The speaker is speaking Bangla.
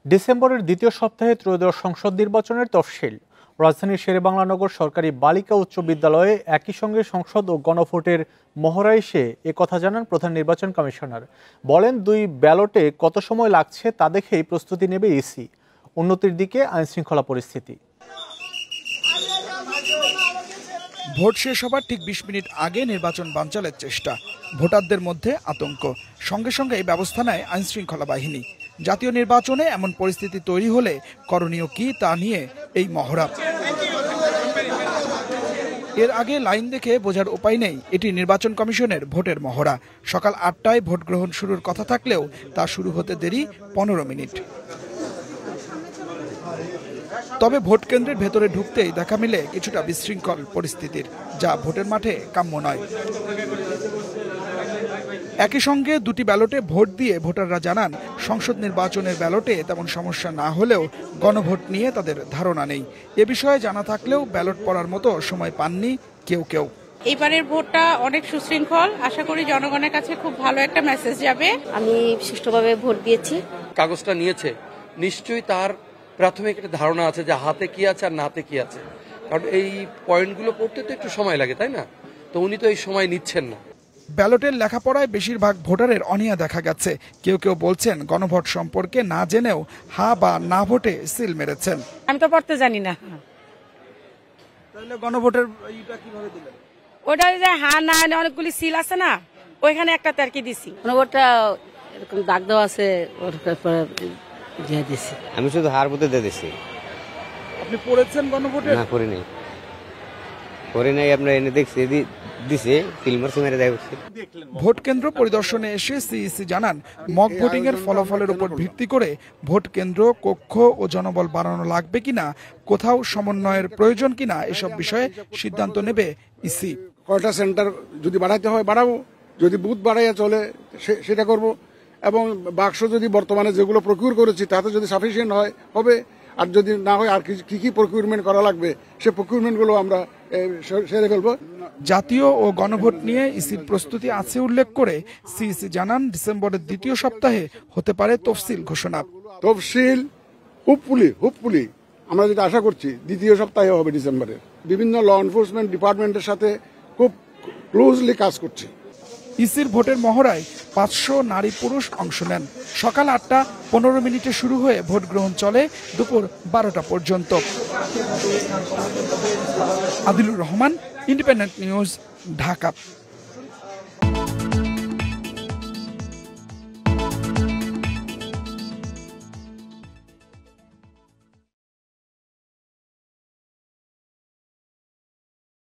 ডিসেম্বরের দ্বিতীয় সপ্তাহে ত্রয়োদশ সংসদ নির্বাচনের তফসিল। রাজধানীর শেরেবাংলানগর সরকারি বালিকা উচ্চ বিদ্যালয়ে একই সঙ্গে সংসদ ও গণভোটের মহড়া এসে একথা জানান প্রধান নির্বাচন কমিশনার। বলেন, দুই ব্যালটে কত সময় লাগছে তা দেখেই প্রস্তুতি নেবে ইসি। উন্নতির দিকে আইনশৃঙ্খলা পরিস্থিতি। ভোট শেষ হবার ঠিক ২০ মিনিট আগে নির্বাচন বানচালের চেষ্টা, ভোটারদের মধ্যে আতঙ্ক, সঙ্গে সঙ্গে এই ব্যবস্থা নেয় আইনশৃঙ্খলা বাহিনী। জাতীয় নির্বাচনে এমন পরিস্থিতি তৈরি হলে করণীয় কি তা নিয়ে এই মহড়া। এর আগে লাইন দেখে বোঝার উপায় নেই এটি নির্বাচন কমিশনের ভোটের মহড়া। সকাল ৮টায় ভোট গ্রহণ শুরুর কথা থাকলেও তা শুরু হতে দেরি ১৫ মিনিট। তবে ভোট কেন্দ্রের ভেতরে ঢুকতেই দেখা মিলে কিছুটা বিশৃঙ্খল পরিস্থিতির, যা ভোটের মাঠে কাম্য নয়। একই সঙ্গে দুটি ব্যালটে ভোট দিয়ে ভোটাররা জানান, সংসদ নির্বাচনের ব্যালটে তেমন সমস্যা না হলেও গণভোট নিয়ে তাদের ধারণা নেই। এ বিষয়ে জানা থাকলেও ব্যালট পড়ার মতো সময় পাননি কেউ কেউ। এইবারের ভোটটা অনেক সুশৃঙ্খল, আশা করি জনগণের কাছে খুব ভালো একটা মেসেজ যাবে। আমি সুষ্ঠুভাবে ভোট দিয়েছি। কাগজটা নিয়েছে, নিশ্চয়ই তার প্রাথমিক একটা ধারণা আছে যে হাতে কি আছে আর নাতে কি আছে, কারণ এই পয়েন্টগুলো পড়তে তো একটু সময় লাগে, তাই না? তো উনি তো এই সময় নিচ্ছেন না। ব্যালটের লেখাপড়ায় বেশিরভাগ ভোটারের অনীহা দেখা গেছে। কেউ কেউ বলছেন গণভোট সম্পর্কে না জেনেও হা বা না ভোটে সিল মেরেছেন। আমি তো পড়তে জানি না। তাহলে গণভোটের এইটা কিভাবে দিলেন? ওটা যে হা না অনেকগুলি সিল আছে না, ওইখানে একটা তারকি দিছি। গণভোটটা এরকম দাগ দেওয়া আছে, আমি শুধু হার বুঝে দিয়ে দিছি। আপনি পড়েছেন গণভোটে? না, পড়ি নাই, আপনার এনে দেখছি দিছে ফিল্মার মেরে দেখছি। ভোট কেন্দ্র পরিদর্শনে এসে সিইসি জানান, মক ভোটিং এর ফলাফলের উপর ভিত্তি করে ভোট কেন্দ্র, কক্ষ ও জনবল বাড়ানো লাগবে কিনা, কোথাও সমন্বয়ের প্রয়োজন কিনা, এসব বিষয়ে সিদ্ধান্ত নেবে ইসি। কয়টা সেন্টার যদি বাড়াইতে হয় বাড়াবো, যদি বুথ বাড়াইয়া চলে সেটা করব, এবং বাক্স যদি বর্তমানে যেগুলো প্রকিউর করেছি তাতে যদি সাফিসিয়েন্ট হয় হবে, আর যদি না হয় আর কি কি প্রকিউরমেন্ট করা লাগবে সে প্রকিউরমেন্টগুলো আমরা সেরে ফেলবো। জাতীয় ও গণভোট নিয়ে ইসির প্রস্তুতি আছে উল্লেখ করে সিইসি জানান, ডিসেম্বরের দ্বিতীয় সপ্তাহে হতে পারে তফসিল ঘোষণা। তফসিল হুপফুলি আমরা যেটা আশা করছি দ্বিতীয় সপ্তাহে হবে ডিসেম্বরের। বিভিন্ন ল এনফোর্সমেন্ট ডিপার্টমেন্টের সাথে খুব ক্লোজলি কাজ করছি। ইসির ভোটের মহড়ায় ৫০০ নারী পুরুষ অংশ নেন। সকাল ৮টা ১৫ মিনিটে শুরু হয়ে ভোট গ্রহণ চলে দুপুর ১২টা পর্যন্ত। Adilur Rahman, independent news, Dhaka.